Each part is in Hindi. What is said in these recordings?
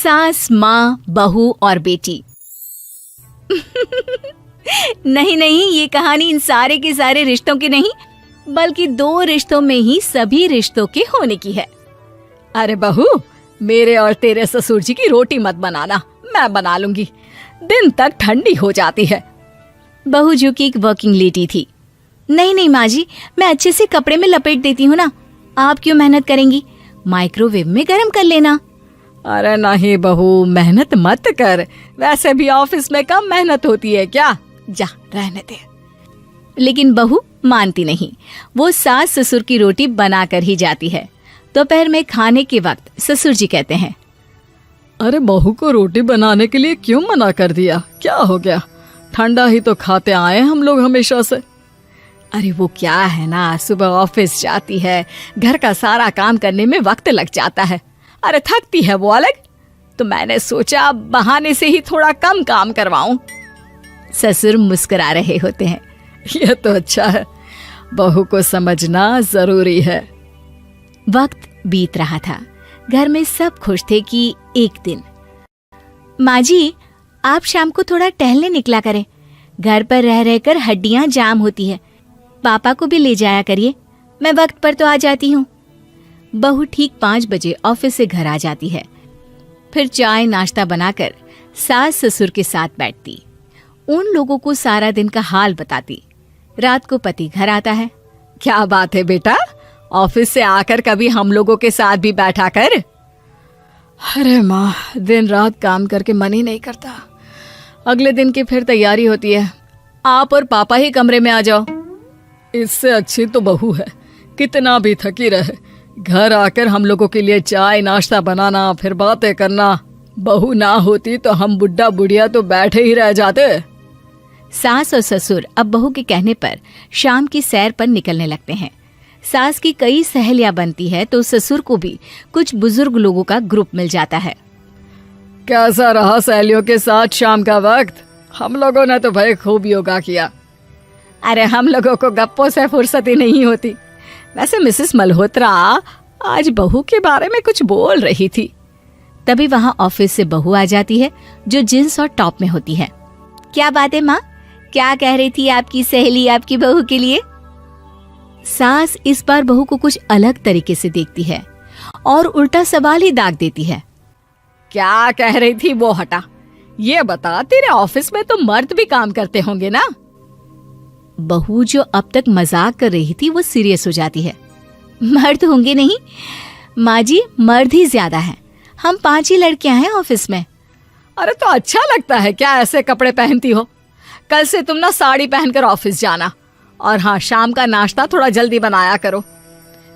सास, माँ, बहू और बेटी। नहीं नहीं, ये कहानी इन सारे के सारे रिश्तों की नहीं, बल्कि 2 रिश्तों में ही सभी रिश्तों के होने की है। अरे बहू, मेरे और तेरे ससुर जी की रोटी मत बनाना, मैं बना लूंगी, दिन तक ठंडी हो जाती है। बहू जो कि एक वर्किंग लेडी थी। नहीं नहीं माँ जी, मैं अच्छे से कपड़े में लपेट देती हूँ ना, आप क्यों मेहनत करेंगी, माइक्रोवेव में गर्म कर लेना। अरे नहीं बहू, मेहनत मत कर, वैसे भी ऑफिस में कम मेहनत होती है क्या, जा रहने दे। लेकिन बहू मानती नहीं, वो सास ससुर की रोटी बनाकर ही जाती है। दोपहर में खाने के वक्त ससुर जी कहते हैं, अरे बहू को रोटी बनाने के लिए क्यों मना कर दिया, क्या हो गया, ठंडा ही तो खाते आए हम लोग हमेशा से। अरे वो क्या है ना, सुबह ऑफिस जाती है, घर का सारा काम करने में वक्त लग जाता है, अरे थकती है वो अलग, तो मैंने सोचा बहाने से ही थोड़ा कम काम करवाऊं। ससुर मुस्कुरा रहे होते हैं। यह तो अच्छा है, बहू को समझना जरूरी है। वक्त बीत रहा था, घर में सब खुश थे कि एक दिन, माँ जी आप शाम को थोड़ा टहलने निकला करें, घर पर रह रहकर हड्डियां जाम होती है, पापा को भी ले जाया करिए, मैं वक्त पर तो आ जाती हूँ। बहू ठीक 5 बजे ऑफिस से घर आ जाती है, फिर चाय नाश्ता बनाकर सास ससुर के साथ बैठती, उन लोगों को सारा दिन का हाल बताती। रात को पति घर आता है। क्या बात है बेटा, ऑफिस से आकर कभी हम लोगों के साथ भी बैठा कर। अरे माँ, दिन रात काम करके मन ही नहीं करता, अगले दिन की फिर तैयारी होती है, आप और पापा ही कमरे में आ जाओ। इससे अच्छी तो बहू है, कितना भी थकी रहे, घर आकर हम लोगों के लिए चाय नाश्ता बनाना, फिर बातें करना। बहू ना होती तो हम बुढ़ा बुढ़िया तो बैठे ही रह जाते। सास और ससुर अब बहू के कहने पर शाम की सैर पर निकलने लगते हैं। सास की कई सहेलियां बनती है तो ससुर को भी कुछ बुजुर्ग लोगों का ग्रुप मिल जाता है। कैसा रहा सहेलियों के साथ शाम का वक्त? हम लोगों ने तो भाई खूब योगा किया। अरे हम लोगों को गप्पों से फुर्सत ही नहीं होती। वैसे मिसेस मल्होत्रा आज बहू के बारे में कुछ बोल रही थी। तभी वहां ऑफिस से बहू आ जाती है जो जींस और टॉप में होती है। क्या बात है माँ, क्या कह रही थी आपकी सहेली आपकी बहू के लिए? सास इस बार बहू को कुछ अलग तरीके से देखती है और उल्टा सवाल ही दाग देती है। क्या कह रही थी वो हटा, ये बता, तेरे ऑफिस में तो मर्द भी काम करते होंगे ना? बहू जो अब तक मजाक कर रही थी वो सीरियस हो जाती है। मर्द होंगे नहीं माँ जी, मर्द ही ज्यादा हैं, हम 5 ही लड़कियां हैं ऑफिस में। अरे तो अच्छा लगता है क्या ऐसे कपड़े पहनती हो? कल से तुम ना साड़ी पहनकर ऑफिस जाना, और हाँ, शाम का नाश्ता थोड़ा जल्दी बनाया करो,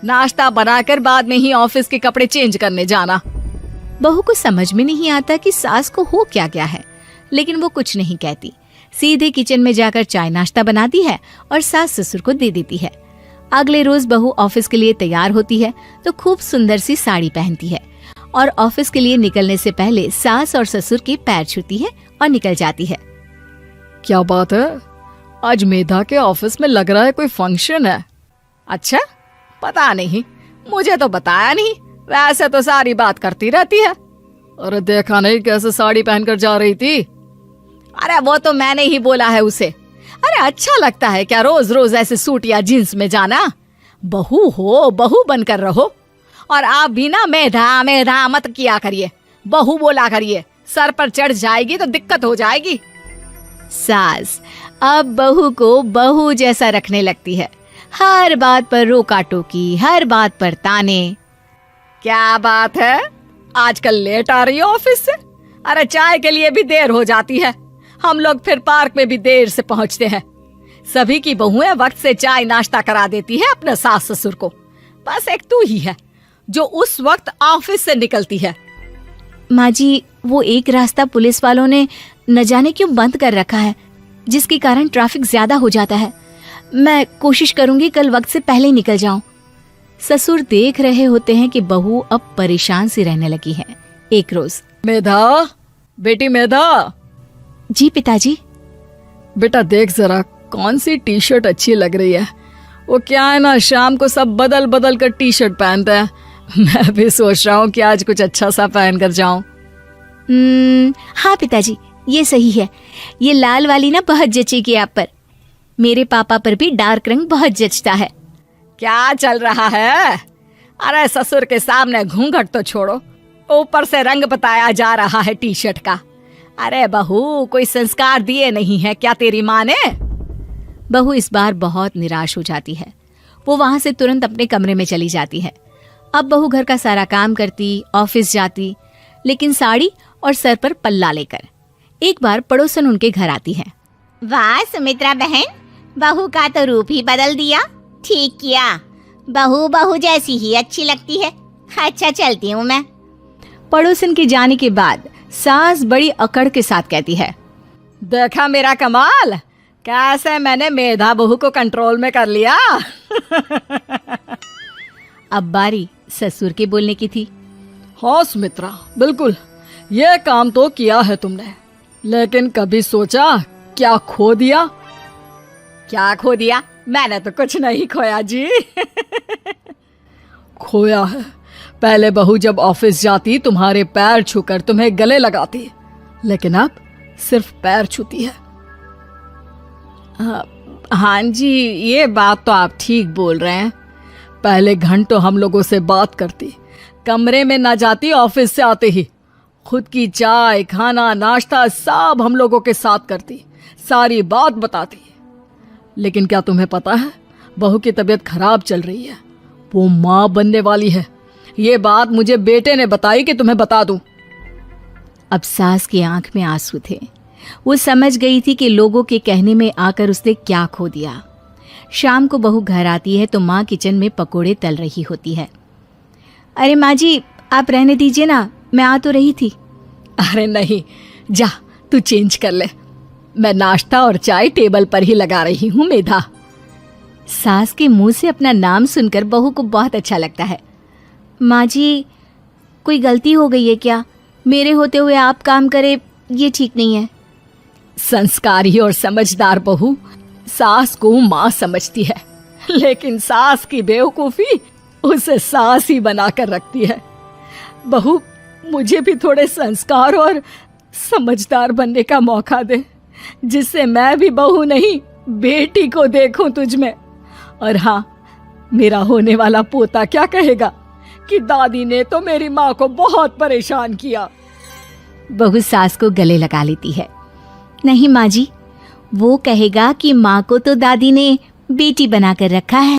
नाश्ता बनाकर बाद में ही ऑफिस के कपड़े चेंज करने जाना। बहू को समझ में नहीं आता कि सास को हो क्या गया है, लेकिन वो कुछ नहीं कहती, सीधे किचन में जाकर चाय नाश्ता बनाती है और सास ससुर को दे देती है। अगले रोज बहू ऑफिस के लिए तैयार होती है तो खूब सुंदर सी साड़ी पहनती है और ऑफिस के लिए निकलने से पहले सास और ससुर के पैर छूती है और निकल जाती है। क्या बात है, आज मेधा के ऑफिस में लग रहा है कोई फंक्शन है। अच्छा, पता नहीं, मुझे तो बताया नहीं, वैसे तो सारी बात करती रहती है। अरे देखा नहीं कैसे साड़ी पहनकर जा रही थी? अरे वो तो मैंने ही बोला है उसे। अरे अच्छा लगता है क्या रोज रोज ऐसे सूट या जींस में जाना? बहू हो, बहू बनकर रहो। और आप भी ना मेधा मेधा मत किया करिए, बहू बोला करिए, सर पर चढ़ जाएगी तो दिक्कत हो जाएगी। सास अब बहू को बहू जैसा रखने लगती है, हर बात पर रोका टोकी, हर बात पर ताने। क्या बात है, आजकल लेट आ रही हो ऑफिस से? अरे चाय के लिए भी देर हो जाती है, हम लोग फिर पार्क में भी देर से पहुंचते हैं। सभी की बहुएं वक्त से चाय नाश्ता करा देती है अपने सास ससुर को, बस एक तू ही है जो उस वक्त ऑफिस से निकलती है। माँ जी, वो एक रास्ता पुलिस वालों ने न जाने क्यों बंद कर रखा है, जिसके कारण ट्रैफिक ज्यादा हो जाता है। मैं कोशिश करूंगी कल वक्त से पहले निकल जाऊं। ससुर देख रहे होते हैं कि बहू अब परेशान सी रहने लगी है। एक रोज, मेधा, बेटी मेधा। जी पिताजी। बेटा देख जरा कौन सी टी शर्ट अच्छी लग रही है। वो क्या है ना, शाम को सब बदल बदल कर टी शर्ट पहनते हैं, मैं भी सोच रहा हूँ कि आज कुछ अच्छा सा पहन कर जाऊं। हाँ पिताजी, ये सही है। ये लाल वाली ना बहुत जचेगी आप पर। मेरे पापा पर भी डार्क रंग बहुत जचता है। क्या चल रहा है? अरे ससुर के सामने घूंघट तो छोड़ो, ऊपर से रंग बताया जा रहा है टी शर्ट का। अरे बहू, कोई संस्कार दिए नहीं है क्या तेरी माँ ने? बहू इस बार बहुत निराश हो जाती है। वो वहां से तुरंत अपने कमरे में चली जाती है। अब बहू घर का सारा काम करती, ऑफिस जाती, लेकिन साड़ी और सर पर पल्ला लेकर। एक बार पड़ोसन उनके घर आती है। वाह सुमित्रा बहन, बहू का तो रूप ही बदल दिया। ठीक किया, बहू बहू जैसी ही अच्छी लगती है। अच्छा चलती हूँ मैं। पड़ोसन के जाने के बाद सास बड़ी अकड़ के साथ कहती है, देखा मेरा कमाल, कैसे मैंने मेधा बहू को कंट्रोल में कर लिया। अब बारी ससुर के बोलने की थी। हाँ सुमित्रा, बिल्कुल ये काम तो किया है तुमने, लेकिन कभी सोचा क्या खो दिया? क्या खो दिया? मैंने तो कुछ नहीं खोया जी। खोया है, पहले बहू जब ऑफिस जाती तुम्हारे पैर छूकर तुम्हें गले लगाती, लेकिन अब सिर्फ पैर छूती है। हाँ जी, ये बात तो आप ठीक बोल रहे हैं। पहले घंटों हम लोगों से बात करती, कमरे में ना जाती, ऑफिस से आते ही खुद की चाय, खाना, नाश्ता सब हम लोगों के साथ करती, सारी बात बताती। लेकिन क्या तुम्हें पता है, बहू की तबीयत खराब चल रही है, वो माँ बनने वाली है। ये बात मुझे बेटे ने बताई कि तुम्हें बता दूं। अब सास की आंख में आंसू थे। वो समझ गई थी कि लोगों के कहने में आकर उसने क्या खो दिया। शाम को बहू घर आती है तो माँ किचन में पकोड़े तल रही होती है। अरे माँ जी, आप रहने दीजिए ना, मैं आ तो रही थी। अरे नहीं, जा तू चेंज कर ले, मैं नाश्ता और चाय टेबल पर ही लगा रही हूँ मेधा। सास के मुंह से अपना नाम सुनकर बहू को बहुत अच्छा लगता है। माँ जी, कोई गलती हो गई है क्या? मेरे होते हुए आप काम करे, ये ठीक नहीं है। संस्कारी और समझदार बहू सास को माँ समझती है, लेकिन सास की बेवकूफी उसे सास ही बनाकर रखती है। बहू, मुझे भी थोड़े संस्कार और समझदार बनने का मौका दे, जिससे मैं भी बहू नहीं बेटी को देखूं तुझ में। और हाँ, मेरा होने वाला पोता क्या कहेगा कि दादी ने तो मेरी माँ को बहुत परेशान किया। बहू सास को गले लगा लेती है। नहीं माँ जी, वो कहेगा कि माँ को तो दादी ने बेटी बनाकर रखा है।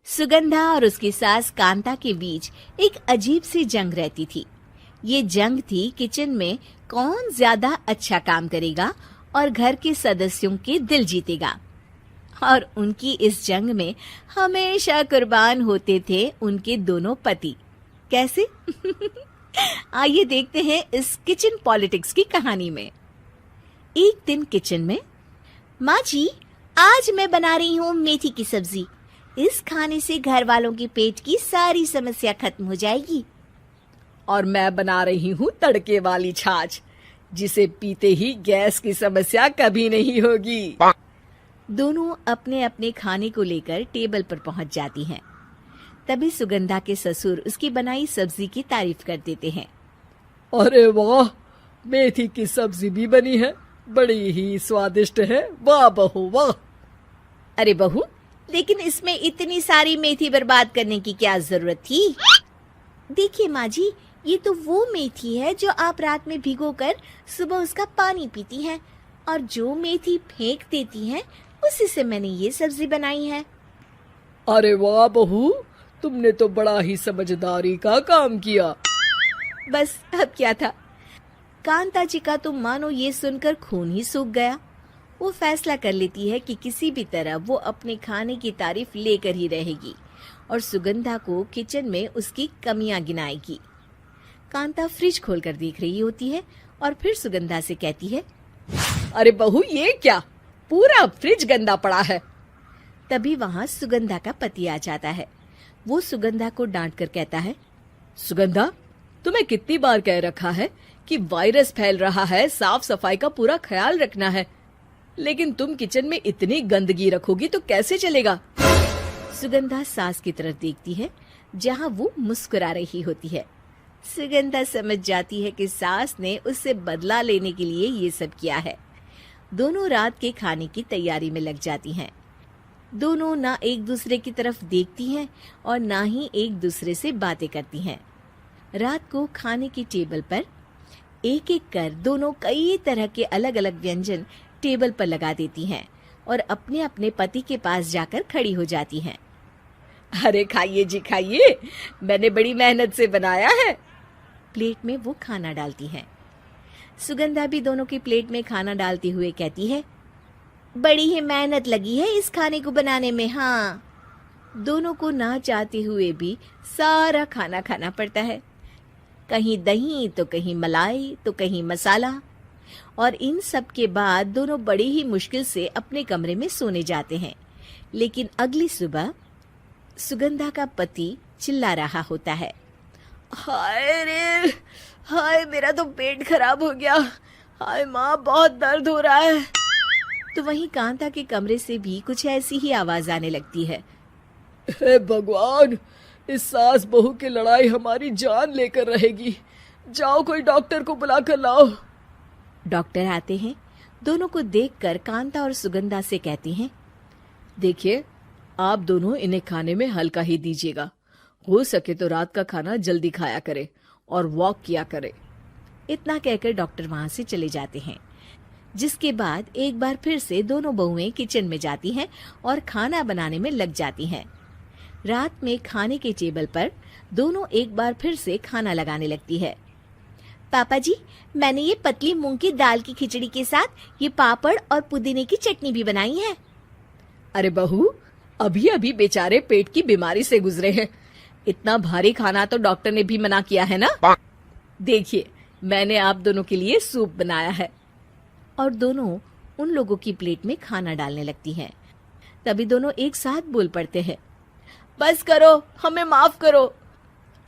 सुगंधा और उसकी सास कांता के बीच एक अजीब सी जंग रहती थी। ये जंग थी किचन में कौन ज्यादा अच्छा काम करेगा और घर के सदस्यों के दिल जीतेगा। और उनकी इस जंग में हमेशा कुर्बान होते थे उनके दोनों पति। कैसे? आइए देखते हैं इस किचन पॉलिटिक्स की कहानी में। एक दिन किचन में, माँ जी, आज मैं बना रही हूँ मेथी की सब्जी। इस खाने से घर वालों के पेट की सारी समस्या खत्म हो जाएगी। और मैं बना रही हूँ तड़के वाली छाछ, जिसे पीते ही गैस की समस्या कभी नहीं होगी। दोनों अपने अपने खाने को लेकर टेबल पर पहुंच जाती हैं। तभी सुगंधा के ससुर उसकी बनाई सब्जी की तारीफ कर देते हैं। अरे वाह, मेथी की सब्जी भी बनी है, बड़ी ही स्वादिष्ट है। वाह बहू वाह। अरे बहू, लेकिन इसमें इतनी सारी मेथी बर्बाद करने की क्या जरूरत थी? देखिए माँ जी, ये तो वो मेथी है जो आप रात में भिगोकर सुबह उसका पानी पीती हैं, और जो मेथी फेंक देती हैं उसी से मैंने ये सब्जी बनाई है। अरे वाह बहू, तुमने तो बड़ा ही समझदारी का काम किया। बस अब क्या था, कांता जी का तो मानो ये सुनकर खून ही सूख गया। वो फैसला कर लेती है कि किसी भी तरह वो अपने खाने की तारीफ लेकर ही रहेगी और सुगंधा को किचन में उसकी कमियां गिनाएगी। कांता फ्रिज खोलकर देख रही होती है और फिर सुगंधा से कहती है, अरे बहू, ये क्या, पूरा फ्रिज गंदा पड़ा है। तभी वहां सुगंधा का पति आ जाता है। वो सुगंधा को डांट कर कहता है, सुगंधा, तुम्हें कितनी बार कह रखा है कि वायरस फैल रहा है, साफ सफाई का पूरा ख्याल रखना है, लेकिन तुम किचन में इतनी गंदगी रखोगी तो कैसे चलेगा। सुगंधा सास की तरफ देखती है जहां वो मुस्कुरा रही होती है। सुगंधा समझ जाती है कि सास ने उससे बदला लेने के लिए ये सब किया है। दोनों रात के खाने की तैयारी में लग जाती हैं। दोनों ना एक दूसरे की तरफ देखती हैं और ना ही एक दूसरे से बातें करती हैं। रात को खाने की टेबल पर एक एक कर दोनों कई तरह के अलग अलग व्यंजन टेबल पर लगा देती हैं और अपने अपने पति के पास जाकर खड़ी हो जाती हैं। अरे खाइए जी खाइए, मैंने बड़ी मेहनत से बनाया है। प्लेट में वो खाना डालती हैं। सुगंधा भी दोनों की प्लेट में खाना डालते हुए कहती है, बड़ी ही मेहनत लगी है इस खाने को बनाने में। हाँ, दोनों को ना चाहते हुए भी सारा खाना खाना पड़ता है। कहीं दही तो कहीं मलाई तो कहीं मसाला। और इन सब के बाद दोनों बड़ी ही मुश्किल से अपने कमरे में सोने जाते हैं। लेकिन अगली सुबह सुगंधा का पति चिल्ला रहा होता है, हाय रे, हाय मेरा तो पेट खराब हो गया, हाय माँ बहुत दर्द हो रहा है। तो वहीं कांता के कमरे से भी कुछ ऐसी ही आवाज आने लगती है। हे भगवान, इस सास बहू की लड़ाई हमारी जान लेकर रहेगी। जाओ कोई डॉक्टर को बुला कर लाओ। डॉक्टर आते हैं। दोनों को देखकर कांता और सुगंधा से कहती हैं, देखिए, आप दोनों इन्हें खाने में हल्का ही दीजिएगा। हो सके तो रात का खाना जल्दी खाया करे और वॉक किया करे। इतना कहकर डॉक्टर वहां से चले जाते हैं। जिसके बाद एक बार फिर से दोनों बहुएं किचन में जाती हैं और खाना बनाने में लग जाती हैं। रात में खाने के टेबल पर दोनों एक बार फिर से खाना लगाने लगती है। पापा जी, मैंने ये पतली मूंग की दाल की खिचड़ी के साथ ये पापड़ और पुदीने की चटनी भी बनाई है। अरे बहू, अभी अभी बेचारे पेट की बीमारी से गुजरे हैं। इतना भारी खाना तो डॉक्टर ने भी मना किया है ना। देखिए, मैंने आप दोनों के लिए सूप बनाया है। और दोनों उन लोगों की प्लेट में खाना डालने लगती हैं। तभी दोनों एक साथ बोल पड़ते हैं, बस करो, हमें माफ करो।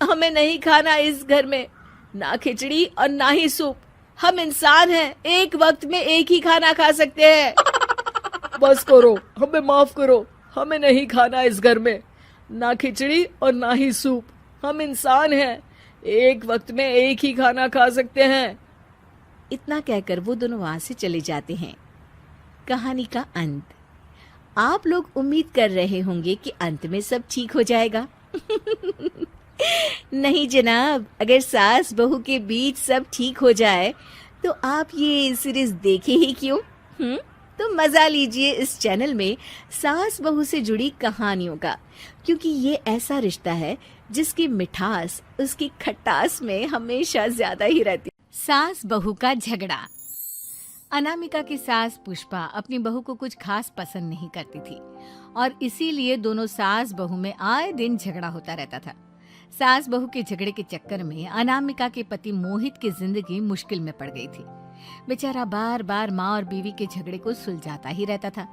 हमें नहीं खाना इस घर में, ना खिचड़ी और ना ही सूप। हम इंसान हैं, एक वक्त में एक ही खाना खा सकते हैं। बस करो, हमें माफ करो। हमें नहीं खाना इस घर में, ना खिचड़ी और ना ही सूप। हम इंसान हैं, एक वक्त में एक ही खाना खा सकते हैं। इतना कहकर वो दोनों वहां से चले जाते हैं। कहानी का अंत। आप लोग उम्मीद कर रहे होंगे कि अंत में सब ठीक हो जाएगा। नहीं जनाब, अगर सास बहू के बीच सब ठीक हो जाए तो आप ये सीरीज देखे ही क्यों? तो मजा लीजिए इस चैनल में सास बहू से जुड़ी कहानियों का, क्योंकि ये ऐसा रिश्ता है जिसकी मिठास उसकी खटास में हमेशा ज्यादा ही रहती। सास बहू का झगड़ा। अनामिका की सास पुष्पा अपनी बहू को कुछ खास पसंद नहीं करती थी और इसीलिए दोनों सास बहू में आए दिन झगड़ा होता रहता था। सास बहू के झगड़े के चक्कर में अनामिका के पति मोहित की जिंदगी मुश्किल में पड़ गई थी। बेचारा बार बार माँ और बीवी के झगड़े को सुलझाता ही रहता था,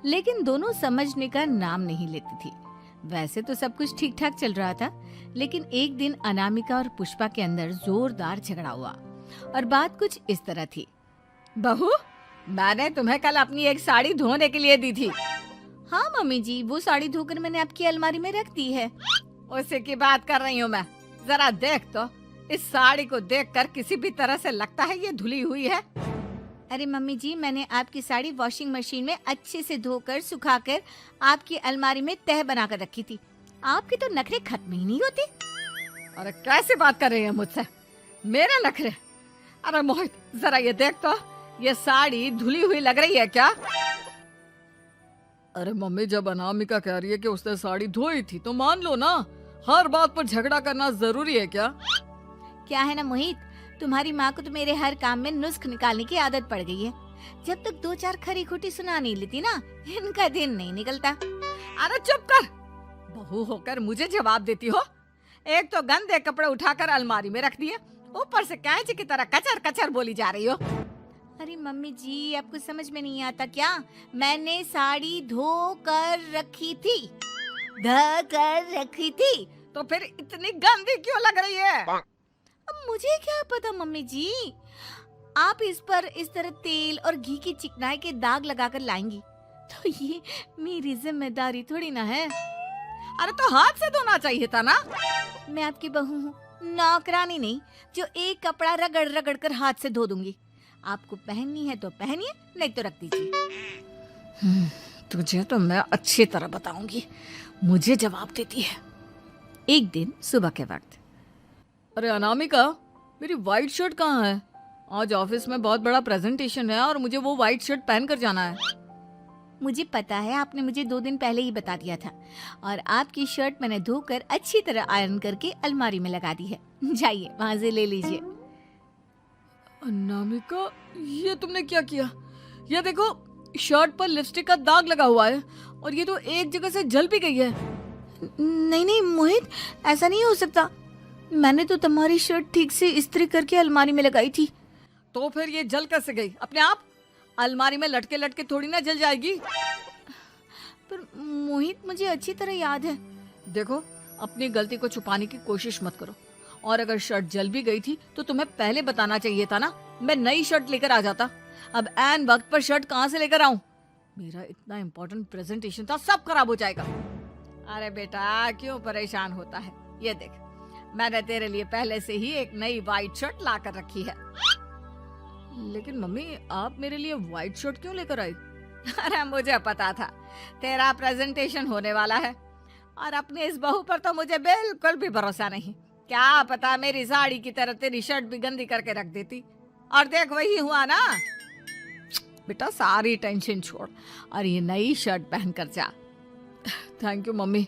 लेकिन दोनों समझने का नाम नहीं लेती थी। वैसे तो सब कुछ ठीक ठाक चल रहा था, लेकिन एक दिन अनामिका और पुष्पा के अंदर जोरदार झगड़ा हुआ और बात कुछ इस तरह थी। बहू, मैंने तुम्हें कल अपनी एक साड़ी धोने के लिए दी थी। हाँ मम्मी जी, वो साड़ी धोकर मैंने आपकी अलमारी में रख दी है। उसी की बात कर रही हूँ मैं। जरा देख तो, इस साड़ी को देखकर किसी भी तरह से लगता है ये धुली हुई है। अरे मम्मी जी, मैंने आपकी साड़ी वॉशिंग मशीन में अच्छे से धोकर सुखाकर आपकी अलमारी में तह बनाकर रखी थी। आपके तो नखरे खत्म ही नहीं होते। अरे कैसे बात कर रही है मुझसे? मेरे नखरे? अरे मोहित, जरा ये देख तो, ये साड़ी धुली हुई लग रही है क्या? अरे मम्मी, जब अनामिका कह रही है कि उसने साड़ी धोई थी तो मान लो ना। हर बात पर झगड़ा करना जरूरी है क्या? क्या है ना मोहित, तुम्हारी माँ को तो मेरे हर काम में नुस्ख निकालने की आदत पड़ गई है। जब तक दो चार खरी खोटी सुना नहीं लेती ना, इनका दिन नहीं निकलता। अरे चुप कर, बहू होकर मुझे जवाब देती हो। एक तो गंदे कपड़े उठाकर अलमारी में रख दिए, ऊपर से कैंची की तरह कचर कचर बोली जा रही हो। अरे मम्मी जी, आपको समझ में नहीं आता क्या? मैंने साड़ी धो कर रखी थी, तो फिर इतनी गंदी क्यों लग रही है? अब मुझे क्या पता मम्मी जी, आप इस पर इस तरह तेल और घी की चिकनाई के दाग लगाकर लाएंगी तो ये मेरी जिम्मेदारी थोड़ी ना है। अरे तो हाथ से धोना चाहिए था ना। मैं आपकी बहू हूँ, नौकरानी नहीं जो एक कपड़ा रगड़ रगड़ कर हाथ से धो दूंगी। आपको पहननी है तो पहनिए, नहीं तो रख दीजिए। तुझे तो मैं अच्छी तरह बताऊंगी, मुझे जवाब देती है। एक दिन सुबह के वक्त, अरे अनामिका, मेरी वाइट शर्ट कहाँ है? आज ऑफिस में बहुत बड़ा प्रेजेंटेशन है और मुझे वो वाइट शर्ट पहन कर जाना है। मुझे पता है, आपने मुझे 2 दिन पहले ही बता दिया था और आपकी शर्ट मैंने धोकर अच्छी तरह आयरन करके अलमारी में लगा दी है। जाइए वहां से ले लीजिए। अनामिका, ये तुमने क्या किया? ये देखो, शर्ट पर लिपस्टिक का दाग लगा हुआ है और ये तो एक जगह से जल भी गई है। नहीं नहीं मोहित, ऐसा नहीं हो सकता। मैंने तो तुम्हारी शर्ट ठीक से इस्त्री करके अलमारी में लगाई थी। तो फिर ये जल कैसे गई अपने आप? अलमारी में लटके लटके थोड़ी ना जल जाएगी। पर मोहित, मुझे अच्छी तरह याद है। देखो, अपनी गलती को छुपाने की कोशिश मत करो। और अगर शर्ट जल भी गई थी तो तुम्हें पहले बताना चाहिए था ना, मैं नई शर्ट लेकर आ जाता। अब ऐन वक्त पर शर्ट कहाँ से लेकर आऊं? मेरा इतना इम्पोर्टेंट प्रेजेंटेशन था, सब खराब हो जाएगा। अरे बेटा, क्यों परेशान होता है? ये देख, मैंने तेरे लिए पहले से ही एक नई वाइट शर्ट ला कर रखी है। लेकिन मम्मी, आप मेरे लिए वाइट शर्ट क्यों लेकर आई? अरे मुझे पता था तेरा प्रेजेंटेशन होने वाला है और अपनी इस बहू पर तो मुझे बिल्कुल भी भरोसा नहीं। क्या पता मेरी साड़ी की तरह तेरी शर्ट भी गंदी करके रख देती। और देख, वही हुआ ना। बेटा, सारी टेंशन छोड़ और ये नई शर्ट पहन कर जा। थैंक यू मम्मी,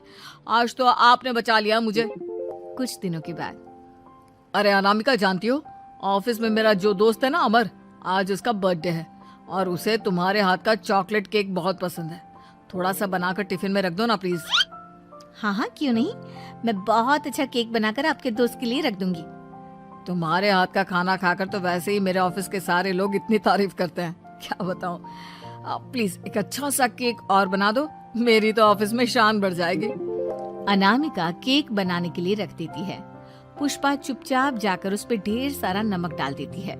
आज तो आपने बचा लिया मुझे। कुछ दिनों के बाद, अरे अनामिका, जानती हो, ऑफिस में मेरा जो दोस्त है ना अमर, आज उसका बर्थडे है और उसे तुम्हारे हाथ का चॉकलेट केक बहुत पसंद है। थोड़ा सा बनाकर टिफिन में रख दो ना प्लीज। हाँ हाँ, क्यों नहीं, मैं बहुत अच्छा केक बनाकर आपके दोस्त के लिए रख दूंगी। तुम्हारे हाथ का खाना खाकर तो वैसे ही मेरे ऑफिस के सारे लोग इतनी तारीफ करते हैं, क्या बताऊं। प्लीज एक अच्छा सा केक और बना दो, मेरी तो ऑफिस में शान बढ़ जाएगी। अनामिका केक बनाने के लिए रख देती है। पुष्पा चुपचाप जाकर उस पर ढेर सारा नमक डाल देती है।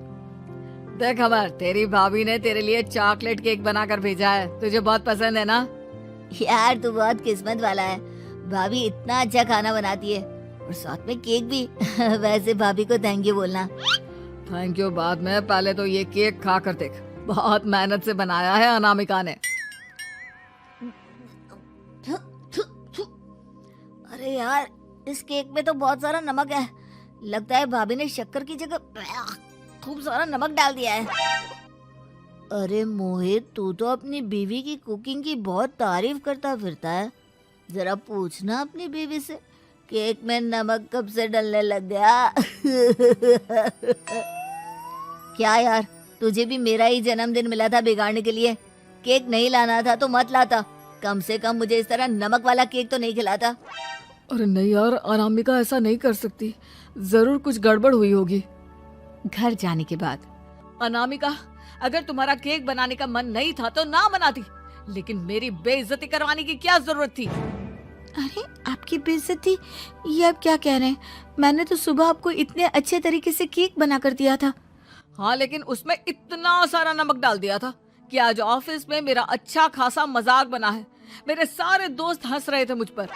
देख अमर, तेरी भाभी ने तेरे लिए चॉकलेट केक बनाकर भेजा है, तुझे बहुत पसंद है ना? यार, तू बहुत किस्मत वाला है, भाभी इतना अच्छा खाना बनाती है और साथ में केक भी। वैसे भाभी को थैंक यू बोलना। थैंक यू बाद में, पहले तो ये केक खा कर देख, बहुत मेहनत से बनाया है अनामिका ने। अरे यार, इस केक में तो बहुत सारा नमक है। लगता है भाभी ने शक्कर की जगह खूब सारा नमक डाल दिया है। अरे मोहित, तू तो अपनी बीवी की कुकिंग की बहुत तारीफ करता फिरता है। जरा पूछना अपनी बीवी से, केक में नमक कब से डलने लग गया। क्या यार, तुझे भी मेरा ही जन्मदिन मिला था बिगाड़ने के लिए? केक नहीं लाना था तो मत लाता, कम से कम मुझे इस तरह नमक वाला केक तो नहीं खिलाता। अरे नहीं यार, अनामिका ऐसा नहीं कर सकती, जरूर कुछ गड़बड़ हुई होगी। घर जाने के बाद, अनामिका, अगर तुम्हारा केक बनाने का मन नहीं था तो ना बनाती, लेकिन मेरी बेइज्जती करवाने की क्या जरूरत थी? अरे, आपकी बेइज्जती? ये आप क्या कह रहे हैं? मैंने तो सुबह आपको इतने अच्छे तरीके से केक बना कर दिया था। हाँ, लेकिन उसमें इतना सारा नमक डाल दिया था कि आज ऑफिस में मेरा अच्छा खासा मजाक बना है। मेरे सारे दोस्त हंस रहे थे मुझ पर।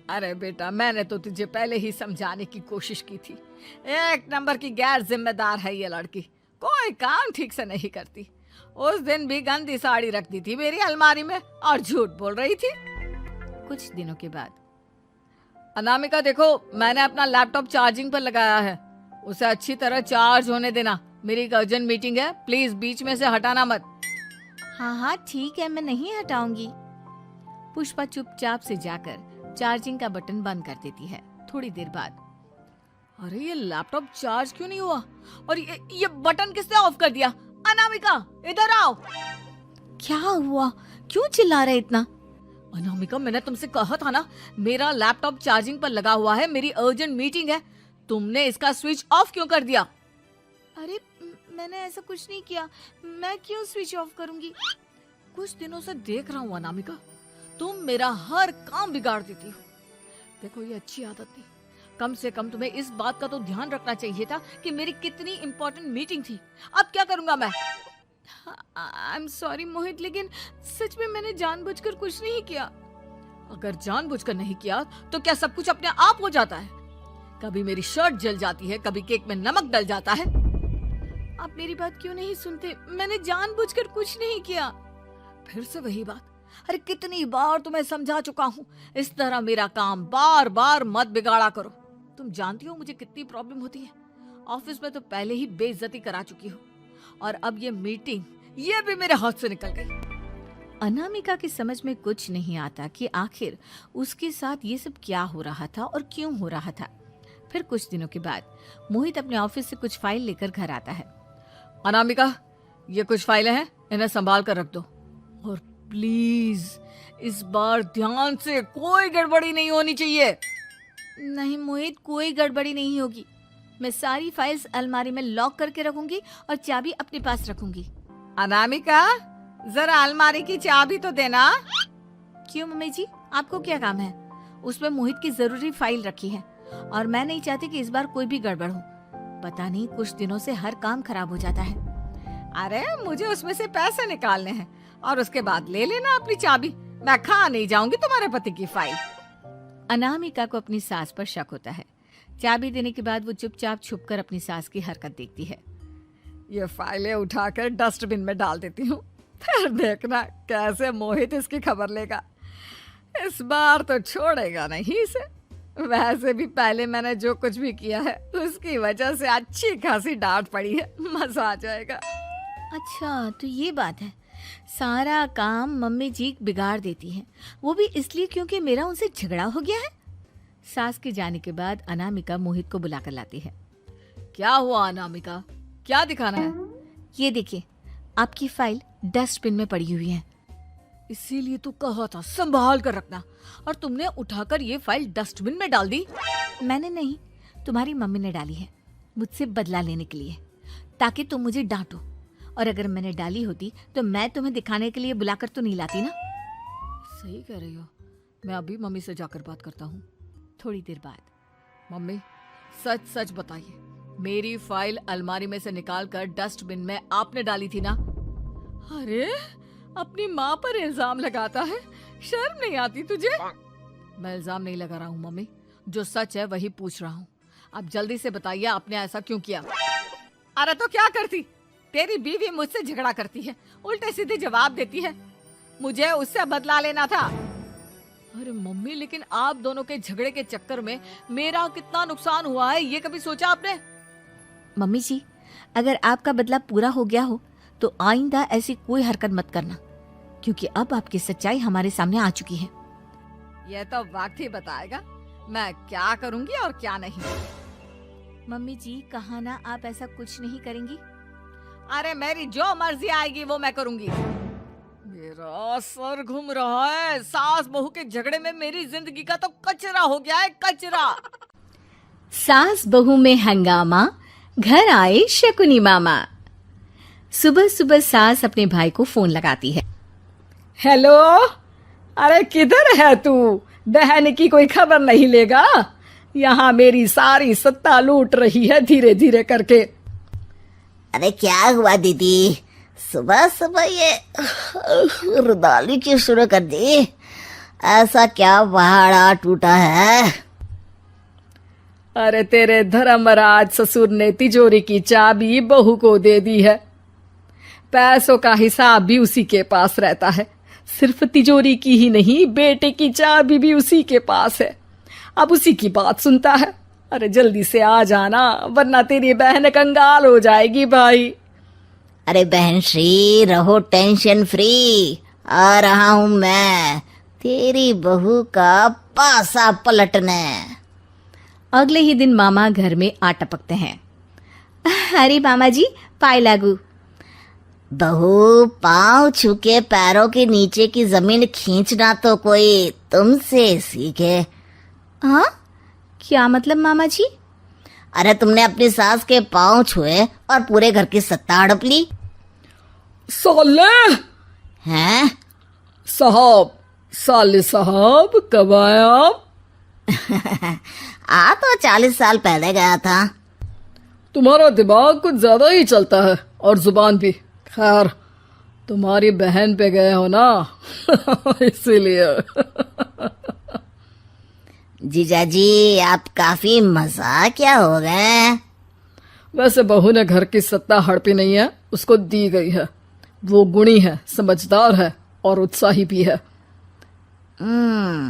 अरे बेटा, मैंने तो तुझे पहले ही समझाने की कोशिश की थी। एक नंबर की गैर जिम्मेदार है ये लड़की, कोई काम ठीक से नहीं करती। उस दिन भी गंदी साड़ी रख दी थी मेरी अलमारी में और झूठ बोल रही थी। कुछ दिनों के बाद, अनामिका देखो, मैंने अपना लैपटॉप चार्जिंग पर लगाया है, उसे अच्छी तरह चार्ज होने देना। मेरी एक अर्जेंट मीटिंग है, प्लीज बीच में से हटाना मत। हाँ हाँ ठीक है, मैं नहीं हटाऊंगी। पुष्पा चुपचाप से जाकर चार्जिंग का बटन बंद कर देती है। थोड़ी देर बाद, अरे ये लैपटॉप चार्ज क्यों नहीं हुआ? और ये बटन किसने ऑफ कर दिया? अनामिका, इधर आओ। क्या हुआ? क्यों चिल्ला रहे इतना? अनामिका, मैंने तुमसे कहा था ना, मेरा लैपटॉप चार्जिंग पर लगा हुआ है, मेरी अर्जेंट मीटिंग है। तुमने इसका स्विच ऑफ क्यों कर दिया? अरे मैंने ऐसा कुछ नहीं किया, मैं क्यों स्विच ऑफ करूंगी? कुछ दिनों से देख रहा हूँ अनामिका, तुम मेरा हर काम बिगाड़ देती हो। देखो, ये अच्छी आदत नहीं। कम से कम तुम्हें इस बात का तो ध्यान रखना चाहिए था कि मेरी कितनी इम्पोर्टेंट मीटिंग थी। अब क्या करूंगा मैं? आई एम सॉरी मोहित, लेकिन सच में मैंने जानबूझकर कुछ नहीं किया। अगर जानबूझकर नहीं किया तो क्या सब कुछ अपने आप हो जाता है? कभी मेरी शर्ट जल जाती है, कभी केक में नमक डल जाता है। आप मेरी बात क्यों नहीं सुनते? मैंने जानबूझकर कुछ नहीं किया। फिर से वही बात। अरे कितनी बार तुम्हें समझा चुका हूँ, इस तरह मेरा काम बार बार मत बिगाड़ा करो। तुम जानती हो मुझे कितनी प्रॉब्लम होती है। ऑफिस में तो पहले ही बेइज्जती करा चुकी हो, और अब ये मीटिंग, ये भी मेरे हाथ से निकल गई। अनामिका की समझ में कुछ नहीं आता कि आखिर उसके साथ ये सब क्या हो रहा था और क्यों हो रहा था। फिर कुछ दिनों के बाद मोहित अपने ऑफिस से कुछ फाइल लेकर घर आता है। अनामिका, ये कुछ फाइलें हैं, इन्हें संभाल कर रख दो, और प्लीज इस बार ध्यान से, कोई गड़बड़ी नहीं होनी चाहिए। नहीं मोहित, कोई गड़बड़ी नहीं होगी। मैं सारी फाइल्स अलमारी में लॉक करके रखूंगी और चाबी अपने पास रखूंगी। अनामिका, जरा अलमारी की चाबी तो देना। क्यों मम्मी जी, आपको क्या काम है? उसमें मोहित की जरूरी फाइल रखी है और मैं नहीं चाहती कि इस बार कोई भी गड़बड़ हो। पता नहीं कुछ दिनों से हर काम खराब हो जाता है। अरे मुझे उसमें से पैसे निकालने हैं और उसके बाद ले लेना अपनी चाबी। मैं खा नहीं जाऊंगी तुम्हारे पति की फाइल। अनामिका को अपनी सास पर शक होता है। चाबी देने के बाद वो चुपचाप छुपकर अपनी सास की हरकत देखती है। ये फाइलें उठाकर डस्टबिन में डाल देती हूँ, फिर देखना कैसे मोहित इसकी खबर लेगा। इस बार तो छोड़ेगा नहीं इसे। वैसे भी पहले मैंने जो कुछ भी किया है उसकी वजह से अच्छी खासी डांट पड़ी है, मजा आ जाएगा। अच्छा, तो ये बात है। सारा काम मम्मी जी बिगाड़ देती हैं, वो भी इसलिए क्योंकि मेरा उनसे झगड़ा हो गया है। सास के जाने के बाद अनामिका मोहित को बुलाकर लाती है। क्या हुआ अनामिका, क्या दिखाना है? ये देखिए, आपकी फाइल डस्टबिन में पड़ी हुई है। इसीलिए तो कहा था संभाल कर रखना, और तुमने उठाकर ये फाइल डस्टबिन में डाल दी। मैंने नहीं, तुम्हारी मम्मी ने डाली है, मुझसे बदला लेने के लिए, ताकि तुम मुझे डांटो। और अगर मैंने डाली होती तो मैं तुम्हें दिखाने के लिए बुलाकर तो नहीं लाती ना। सही कह रही हो, मैं अभी मम्मी से जाकर बात करता हूँ। थोड़ी देर बाद, मम्मी सच सच बताइए, मेरी फाइल अलमारी में से निकालकर डस्टबिन में आपने डाली थी ना? अरे अपनी माँ पर इल्जाम लगाता है, शर्म नहीं आती तुझे? मैं इल्जाम नहीं लगा रहा हूँ मम्मी, जो सच है वही पूछ रहा हूँ। अब जल्दी से बताइए आपने ऐसा क्यों किया? अरे तो क्या करती, तेरी बीवी मुझसे झगड़ा करती है, उल्टे सीधे जवाब देती है, मुझे उससे बदला लेना था। अरे मम्मी, लेकिन आप दोनों के झगड़े के चक्कर में मेरा कितना नुकसान हुआ है, ये कभी सोचा आपने? मम्मी जी, अगर आपका बदला पूरा हो गया हो तो आइंदा ऐसी कोई हरकत मत करना, क्योंकि अब आपकी सच्चाई हमारे सामने आ चुकी है। यह तो वक्त ही बताएगा मैं क्या करूंगी और क्या नहीं। मम्मी जी, कहा ना आप ऐसा कुछ नहीं करेंगी। अरे मेरी जो मर्जी आएगी वो मैं करूंगी। मेरा सर घूम रहा है, सास बहू के झगड़े में मेरी जिंदगी का तो कचरा हो गया है, कचरा। सास बहू में हंगामा, घर आए शकुनी मामा। सुबह सुबह सास अपने भाई को फोन लगाती है। हेलो, अरे किधर है तू? बहन की कोई खबर नहीं लेगा? यहाँ मेरी सारी सत्ता लूट रही है धीरे धीरे करके। अरे क्या हुआ दीदी, सुबह सुबह ये रुदाली क्यों शुरू कर दी? ऐसा क्या पहाड़ा टूटा है? अरे तेरे धर्मराज ससुर ने तिजोरी की चाबी बहू को दे दी है। पैसों का हिसाब भी उसी के पास रहता है। सिर्फ तिजोरी की ही नहीं, बेटे की चाबी भी उसी के पास है। अब उसी की बात सुनता है। अरे जल्दी से आ जाना, वरना तेरी बहन कंगाल हो जाएगी भाई। अरे बहन श्री, रहो टेंशन फ्री, आ रहा हूँ मैं तेरी बहू का पासा पलटने। अगले ही दिन मामा घर में आ टपकते हैं। अरे मामा जी, पाए लागू। बहू, पाँव छू के पैरों के नीचे की जमीन खींचना तो कोई तुमसे सीखे। हाँ, क्या मतलब मामा जी? अरे तुमने अपनी सास के पाँव छुए और पूरे घर की सत्ता हड़प ली। साले हैं? साहब, साले साहब कब आए आप? आ तो 40 साल पहले गया था। तुम्हारा दिमाग कुछ ज्यादा ही चलता है, और जुबान भी। खैर, तुम्हारी बहन पे गए हो ना इसीलिए। जीजाजी आप काफी मजाकिया हो गए। वैसे बहू ने घर की सत्ता हड़पी नहीं है, उसको दी गई है। वो गुणी है, समझदार है और उत्साही भी है।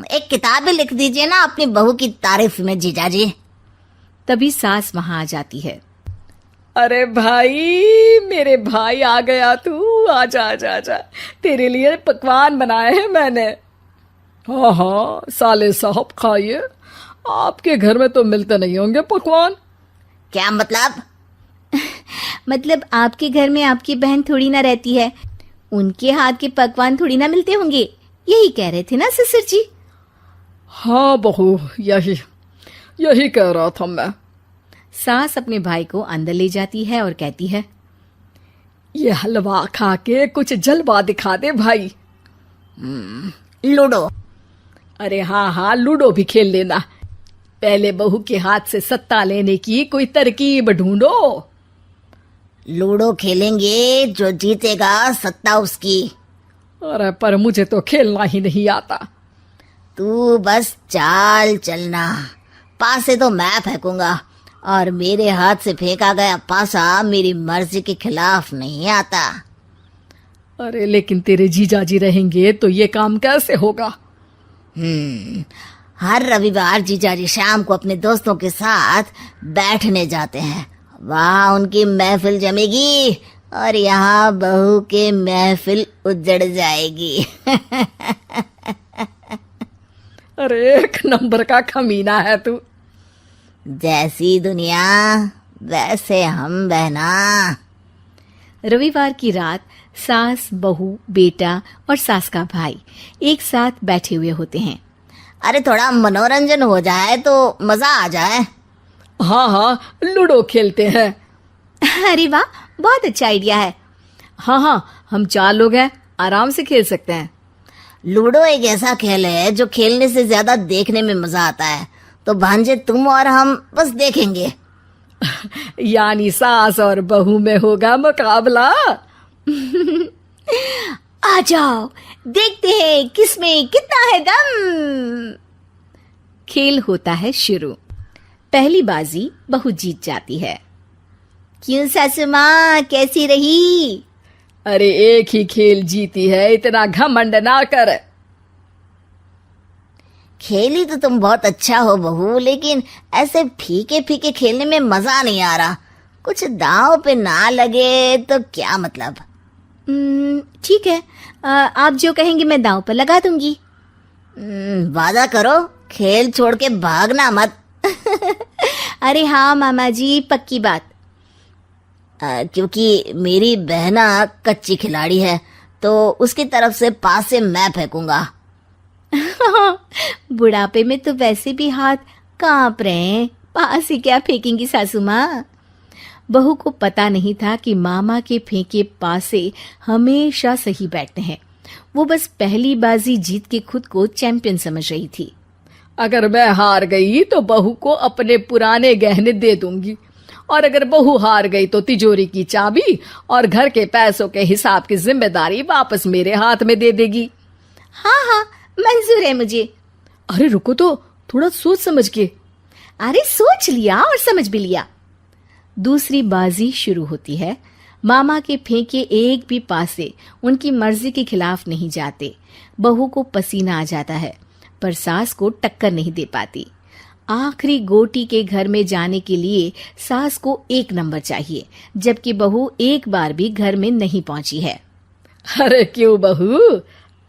एक किताब भी लिख दीजिए ना अपनी बहू की तारीफ में जीजाजी। तभी सास वहां आ जाती है। अरे भाई, मेरे भाई आ गया तू, आजा आजा आजा, तेरे लिए पकवान बनाए हैं मैंने। हाँ हाँ साले साहब खाइए, आपके घर में तो मिलते नहीं होंगे पकवान। क्या मतलब? मतलब आपके घर में आपकी बहन थोड़ी ना रहती है, उनके हाथ के पकवान थोड़ी ना मिलते होंगे, यही कह रहे थे ना ससुर जी? हाँ बहू, यही कह रहा था मैं। सास अपने भाई को अंदर ले जाती है और कहती है, ये हलवा खा के कुछ जलवा दिखा दे भाई। लूडो। अरे हाँ हाँ, लूडो भी खेल लेना। पहले बहू के हाथ से सत्ता लेने की कोई तरकीब ढूंढो। लूडो खेलेंगे, जो जीतेगा सत्ता उसकी। अरे पर मुझे तो खेलना ही नहीं आता। तू बस चाल चलना, पासे तो मैं फेंकूंगा और मेरे हाथ से फेंका गया पासा मेरी मर्जी के खिलाफ नहीं आता। अरे लेकिन तेरे जीजाजी रहेंगे तो ये काम कैसे होगा? हर रविवार जीजाजी शाम को अपने दोस्तों के साथ बैठने जाते हैं। वहाँ उनकी महफिल जमेगी और यहाँ बहू के महफिल उजड़ जाएगी। अरे एक नंबर का कमीना है तू। जैसी दुनिया वैसे हम बहना। रविवार की रात सास, बहू, बेटा और सास का भाई एक साथ बैठे हुए होते हैं। अरे थोड़ा मनोरंजन हो जाए तो मजा आ जाए। हाँ हाँ, लूडो खेलते हैं। अरे वाह, बहुत अच्छा आइडिया है। हाँ हाँ, हम 4 लोग हैं, आराम से खेल सकते हैं। लूडो एक ऐसा खेल है जो खेलने से ज्यादा देखने में मजा आता है। तो भांजे तुम और हम बस देखेंगे। यानी सास और बहू में होगा मुकाबला। आ जाओ, देखते हैं किसमें कितना है दम। खेल होता है शुरू। पहली बाजी बहू जीत जाती है। क्यों सासू माँ, कैसी रही? अरे एक ही खेल जीती है, इतना घमंड ना कर। खेली तो तुम बहुत अच्छा हो बहू, लेकिन ऐसे फीके फीके खेलने में मजा नहीं आ रहा। कुछ दांव पे ना लगे तो क्या मतलब। ठीक है, आप जो कहेंगे मैं दांव पर लगा दूंगी। वादा करो, खेल छोड़ के भागना मत। अरे हाँ मामा जी, पक्की बात। क्योंकि मेरी बहना कच्ची खिलाड़ी है तो उसकी तरफ से पास से मैं फेंकूंगा। बुढ़ापे में तो वैसे भी हाथ कांप रहे हैं, पास ही क्या फेंकेंगी सासू माँ। बहू को पता नहीं था कि मामा के फेंके पासे हमेशा सही बैठते हैं। वो बस पहली बाजी जीत के खुद को चैंपियन समझ रही थी। अगर मैं हार गई तो बहू को अपने पुराने गहने दे दूंगी, और अगर बहू हार गई तो तिजोरी की चाबी और घर के पैसों के हिसाब की जिम्मेदारी वापस मेरे हाथ में दे देगी। हाँ हाँ, मंजूर है मुझे। अरे रुको तो, थोड़ा सोच समझ के। अरे सोच लिया और समझ भी लिया। दूसरी बाजी शुरू होती है। मामा के फेंके एक भी पासे उनकी मर्जी के खिलाफ नहीं जाते। बहू को पसीना आ जाता है, पर सास को टक्कर नहीं दे पाती। आखिरी गोटी के घर में जाने के लिए सास को 1 नंबर चाहिए, जबकि बहू एक बार भी घर में नहीं पहुंची है। अरे क्यों बहू,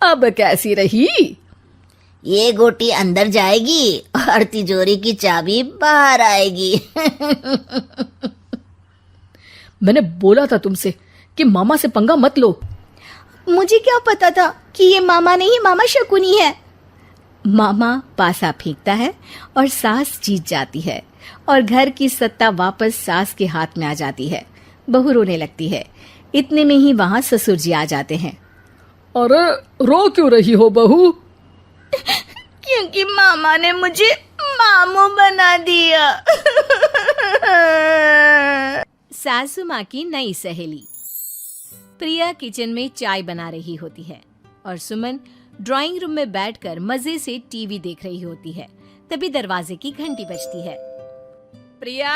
अब कैसी रही? ये गोटी अंदर जाएगी और तिजोरी की चाबी बाहर आएगी। मैंने बोला था तुमसे कि मामा से पंगा मत लो। मुझे क्या पता था कि ये मामा नहीं, मामा शकुनी है। मामा पासा फेंकता है और सास जीत जाती है और घर की सत्ता वापस सास के हाथ में आ जाती है। बहू रोने लगती है। इतने में ही वहां ससुर जी आ जाते हैं। अरे रो क्यों रही हो बहू? क्योंकि मामा ने मुझे मामू बना दिया। सासू माँ की नई सहेली। प्रिया किचन में चाय बना रही होती है और सुमन ड्राइंग रूम में बैठकर मजे से टीवी देख रही होती है। तभी दरवाजे की घंटी बजती है। प्रिया,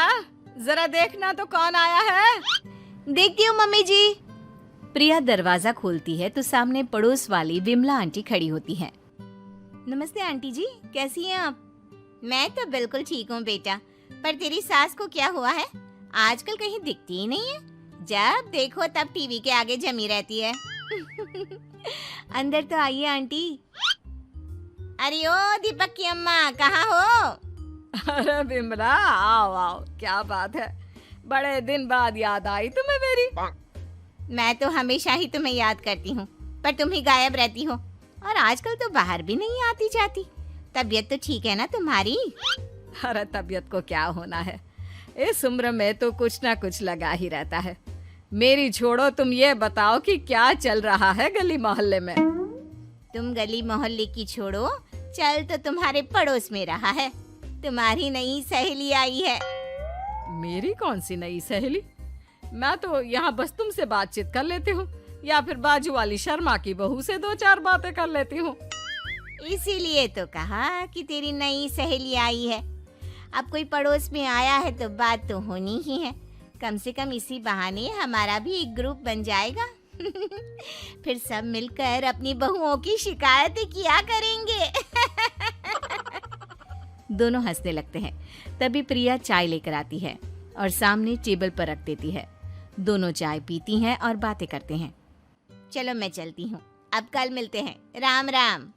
जरा देखना तो कौन आया है। देखती हूँ मम्मी जी। प्रिया दरवाजा खोलती है तो सामने पड़ोस वाली विमला आंटी खड़ी होती हैं। नमस्ते आंटी जी, कैसी हैं आप? मैं तो बिल्कुल ठीक हूँ बेटा, पर तेरी सास को क्या हुआ है? आजकल कहीं दिखती ही नहीं है। जब देखो तब टीवी के आगे जमी रहती है। अंदर तो आइए आंटी। अरे ओ दीपक की अम्मा, कहाँ हो? अरे विमला, आओ आओ, क्या बात है, बड़े दिन बाद याद आई तुम्हें मेरी। मैं तो हमेशा ही तुम्हें याद करती हूँ, पर तुम ही गायब रहती हो और आजकल तो बाहर भी नहीं आती जाती। तबीयत तो ठीक है ना तुम्हारी? अरे तबीयत को क्या होना है, इस उम्र में तो कुछ ना कुछ लगा ही रहता है। मेरी छोड़ो, तुम ये बताओ कि क्या चल रहा है गली मोहल्ले में। तुम गली मोहल्ले की छोड़ो, चल तो तुम्हारे पड़ोस में रहा है। तुम्हारी नई सहेली आई है। मेरी कौन सी नई सहेली? मैं तो यहाँ बस तुमसे बातचीत कर लेती हूँ, या फिर बाजू वाली शर्मा की बहू से 2-4 बातें कर लेती हूँ। इसीलिए तो कहा कि तेरी नई सहेली आई है। अब कोई पड़ोस में आया है तो बात तो होनी ही है। कम से कम इसी बहाने हमारा भी एक ग्रुप बन जाएगा। फिर सब मिलकर अपनी बहुओं की शिकायतें किया करेंगे। दोनों हंसने लगते हैं। तभी प्रिया चाय लेकर आती है और सामने टेबल पर रख देती है। दोनों चाय पीती हैं और बातें करते हैं। चलो मैं चलती हूँ, अब कल मिलते हैं। राम राम।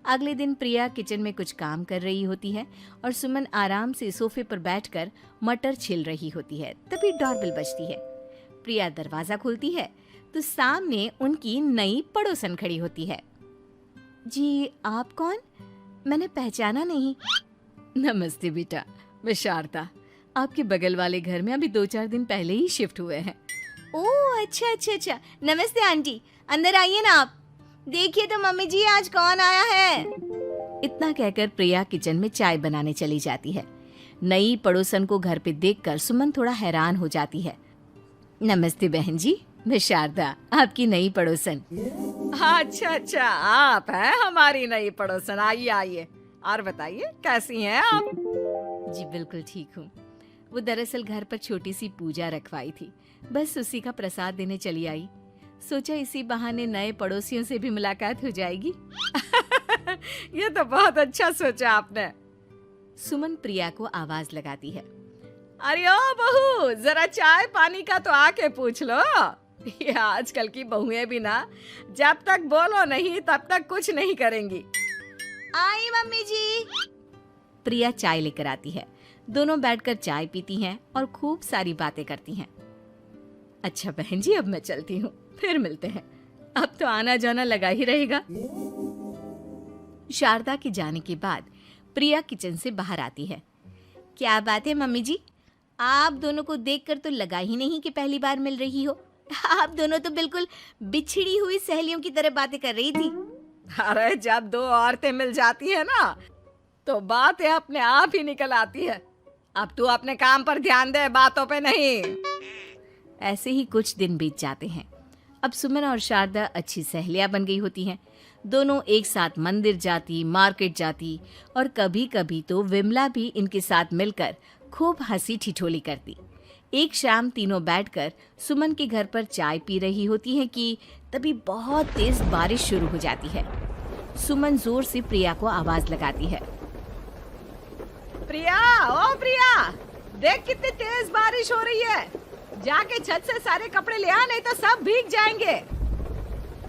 अगले दिन प्रिया किचन में कुछ काम कर रही होती है और सुमन आराम से सोफे पर बैठकर मटर छिल रही होती है। तभी डोरबेल बजती है। प्रिया दरवाजा खोलती है तो सामने उनकी नई पड़ोसन खड़ी होती है। जी आप कौन? मैंने पहचाना नहीं। नमस्ते बेटा, मैं शारदा, आपके बगल वाले घर में अभी 2-4 दिन पहले ही शिफ्ट हुए हैं। ओह अच्छा अच्छा अच्छा, नमस्ते आंटी, अंदर आइए ना आप। देखिए तो मम्मी जी आज कौन आया है। इतना कहकर प्रिया किचन में चाय बनाने चली जाती है। नई पड़ोसन को घर पे देखकर सुमन थोड़ा हैरान हो जाती है। नमस्ते बहन जी, मैं शारदा, आपकी नई पड़ोसन। अच्छा अच्छा, आप हैं हमारी नई पड़ोसन। आइए आइए, और बताइए कैसी हैं आप? जी बिल्कुल ठीक हूँ। वो दरअसल घर पर छोटी सी पूजा रखवाई थी, बस उसी का प्रसाद देने चली आई। सोचा इसी बहाने नए पड़ोसियों से भी मुलाकात हो जाएगी। ये तो बहुत अच्छा सोचा आपने। सुमन प्रिया को आवाज लगाती है। अरे ओ बहू, जरा चाय पानी का तो आके पूछ लो। ये आजकल की बहुएं भी ना, जब तक बोलो नहीं तब तक कुछ नहीं करेंगी। आई मम्मी जी। प्रिया चाय लेकर आती है। दोनों बैठकर चाय पीती हैं और खूब सारी बातें करती हैं। अच्छा बहन जी, अब मैं चलती हूँ, फिर मिलते हैं। अब तो आना जाना लगा ही रहेगा। शारदा के जाने के बाद प्रिया किचन से बाहर आती है। क्या बात है मम्मी जी, आप दोनों को देखकर तो लगा ही नहीं कि पहली बार मिल रही हो। आप दोनों तो बिल्कुल बिछड़ी हुई सहेलियों की तरह बातें कर रही थी। अरे जब 2 औरतें मिल जाती है ना, तो बातें अपने आप ही निकल आती है। अब तू अपने काम पर ध्यान दे, बातों पे नहीं। ऐसे ही कुछ दिन बीत जाते हैं। अब सुमन और शारदा अच्छी सहेलियां बन गई होती हैं। दोनों एक साथ मंदिर जाती, मार्केट जाती और कभी कभी तो विमला भी इनके साथ मिलकर खूब हंसी ठिठोली करती। एक शाम तीनों बैठकर सुमन के घर पर चाय पी रही होती हैं कि तभी बहुत तेज बारिश शुरू हो जाती है। सुमन जोर से प्रिया को आवाज लगाती है। प्रिया, ओ प्रिया, देख कितनी तेज बारिश हो रही है। जाके छत से सारे कपड़े ले आ, नहीं तो सब भीग जाएंगे।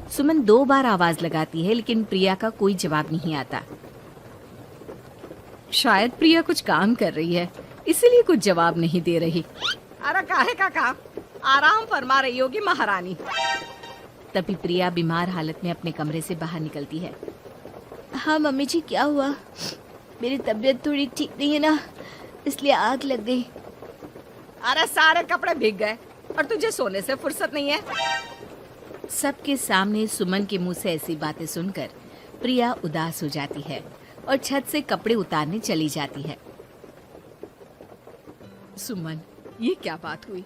सुमन 2 बार आवाज लगाती है लेकिन प्रिया का कोई जवाब नहीं आता। शायद प्रिया कुछ काम कर रही है, इसीलिए कुछ जवाब नहीं दे रही। अरे काहे का काम, आराम फरमा रही होगी महारानी। तभी प्रिया बीमार हालत में अपने कमरे से बाहर निकलती है। हाँ मम्मी जी, क्या हुआ? मेरी तबीयत थोड़ी ठीक नहीं है ना, इसलिए आग लग गई। अरे सारे कपड़े भीग गए और तुझे सोने से फुर्सत नहीं है। सबके सामने सुमन के मुंह से ऐसी बातें सुनकर प्रिया उदास हो जाती है और छत से कपड़े उतारने चली जाती है। सुमन, ये क्या बात हुई?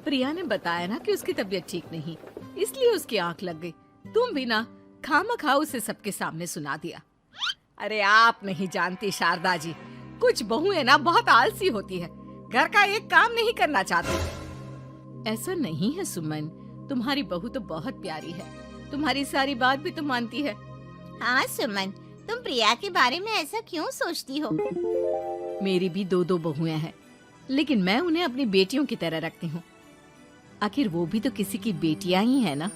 प्रिया ने बताया ना कि उसकी तबीयत ठीक नहीं, इसलिए उसकी आंख लग गई। तुम भी ना खामखा उसे सबके सामने सुना दिया। अरे आप नहीं जानती शारदा जी, कुछ बहुएं ना बहुत आलसी होती है, घर का एक काम नहीं करना चाहती। ऐसा नहीं है सुमन, तुम्हारी बहू तो बहुत प्यारी है, तुम्हारी सारी बात भी तो मानती है। हाँ सुमन, तुम प्रिया के बारे में ऐसा क्यों सोचती हो? मेरी भी दो दो बहुएं हैं, लेकिन मैं उन्हें अपनी बेटियों की तरह रखती हूँ। आखिर वो भी तो किसी की बेटियां ही है ना।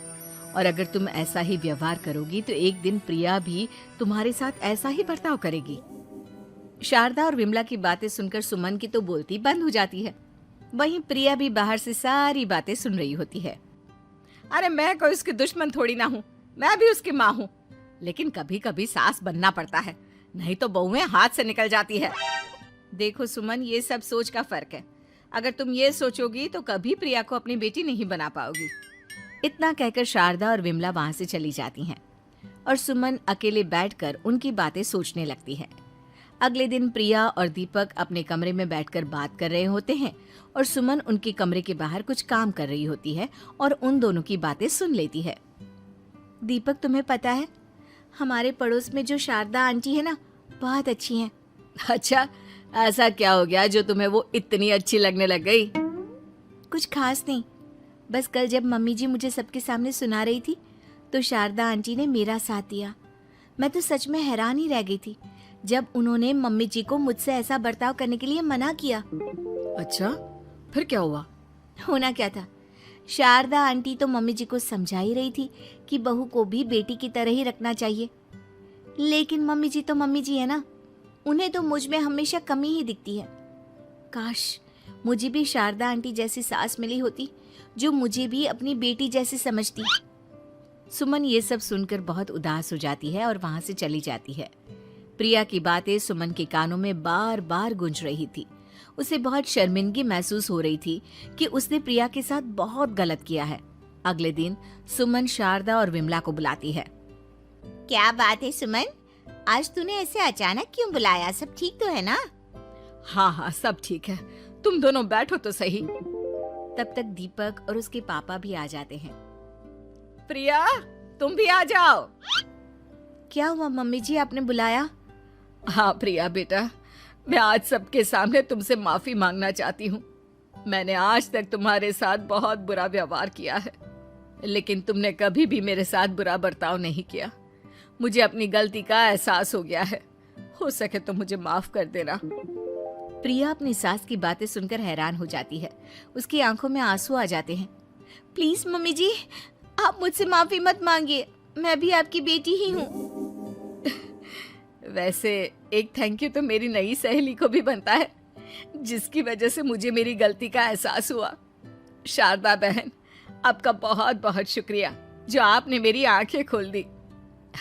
और अगर तुम ऐसा ही व्यवहार करोगी तो एक दिन प्रिया भी तुम्हारे साथ ऐसा ही बर्ताव करेगी। शारदा और विमला की बातें सुनकर सुमन की तो बोलती बंद हो जाती है। वहीं प्रिया भी बाहर से सारी बातें सुन रही होती है। अरे मैं कोई उसकी दुश्मन थोड़ी ना हूँ, मैं भी उसकी माँ हूँ, लेकिन कभी कभी सास बनना पड़ता है, नहीं तो बहुएं हाथ से निकल जाती है। देखो सुमन, ये सब सोच का फर्क है। अगर तुम ये सोचोगी तो कभी प्रिया को अपनी बेटी नहीं बना पाओगी। इतना कहकर शारदा और विमला वहां से चली जाती हैं और सुमन अकेले बैठकर उनकी बातें सोचने लगती है। अगले दिन प्रिया और दीपक अपने कमरे में बैठकर बात कर रहे होते हैं और सुमन उनके कमरे के बाहर कुछ काम कर रही होती है और उन दोनों की बातें सुन लेती है। दीपक, तुम्हें पता है हमारे पड़ोस में जो शारदा आंटी है ना, बहुत अच्छी हैं। अच्छा, ऐसा क्या हो गया जो तुम्हें वो इतनी अच्छी लगने लग गई? कुछ खास नहीं, बस कल जब मम्मी जी मुझे सबके सामने सुना रही थी तो शारदा आंटी ने मेरा साथ दिया। मैं तो सच में हैरान ही रह गई थी जब उन्होंने मम्मी जी को मुझसे ऐसा बर्ताव करने के लिए मना किया। अच्छा, फिर क्या हुआ? होना क्या था, शारदा आंटी तो मम्मी जी को समझा ही रही थी कि बहू को भी बेटी की तरह ही रखना चाहिए, लेकिन मम्मी जी तो मम्मी जी है ना, उन्हें तो मुझ में हमेशा कमी ही दिखती है। काश मुझे भी शारदा आंटी जैसी सास मिली होती जो मुझे भी अपनी बेटी जैसी समझती। सुमन ये सब सुनकर बहुत उदास हो जाती है और वहां से चली जाती है। प्रिया की बातें सुमन के कानों में बार बार गूंज रही थी। उसे बहुत शर्मिंदगी महसूस हो रही थी कि उसने प्रिया के साथ बहुत गलत किया है। अगले दिन सुमन शारदा और विमला को बुलाती है। क्या बात है सुमन, आज तूने ऐसे अचानक क्यों बुलाया? सब ठीक तो है ना? हाँ हाँ, सब ठीक है, तुम दोनों बैठो तो सही। तब तक दीपक और उसके पापा भी आ जाते हैं। प्रिया, तुम भी आ जाओ। क्या हुआ मम्मी जी, आपने बुलाया? हाँ प्रिया बेटा, मैं आज सबके सामने तुमसे माफी मांगना चाहती हूँ। मैंने आज तक तुम्हारे साथ बहुत बुरा व्यवहार किया है, लेकिन तुमने कभी भी मेरे साथ बुरा बर्ताव नहीं किया। मुझे अपनी गलती का एहसास हो गया है, हो सके तो मुझे माफ कर देना। प्रिया अपनी सास की बातें सुनकर हैरान हो जाती है। उसकी आंखों में आंसू आ जाते हैं। प्लीज मम्मी जी, आप मुझसे माफी मत मांगिए, मैं भी आपकी बेटी ही हूँ। वैसे एक थैंक यू तो मेरी नई सहेली को भी बनता है, जिसकी वजह से मुझे मेरी गलती का एहसास हुआ। शारदा बहन, आपका बहुत बहुत शुक्रिया जो आपने मेरी आंखें खोल दी।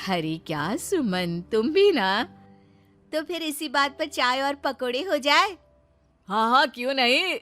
अरे क्या सुमन, तुम भी ना? तो फिर इसी बात पर चाय और पकोड़े हो जाए? हाँ हाँ, क्यों नहीं।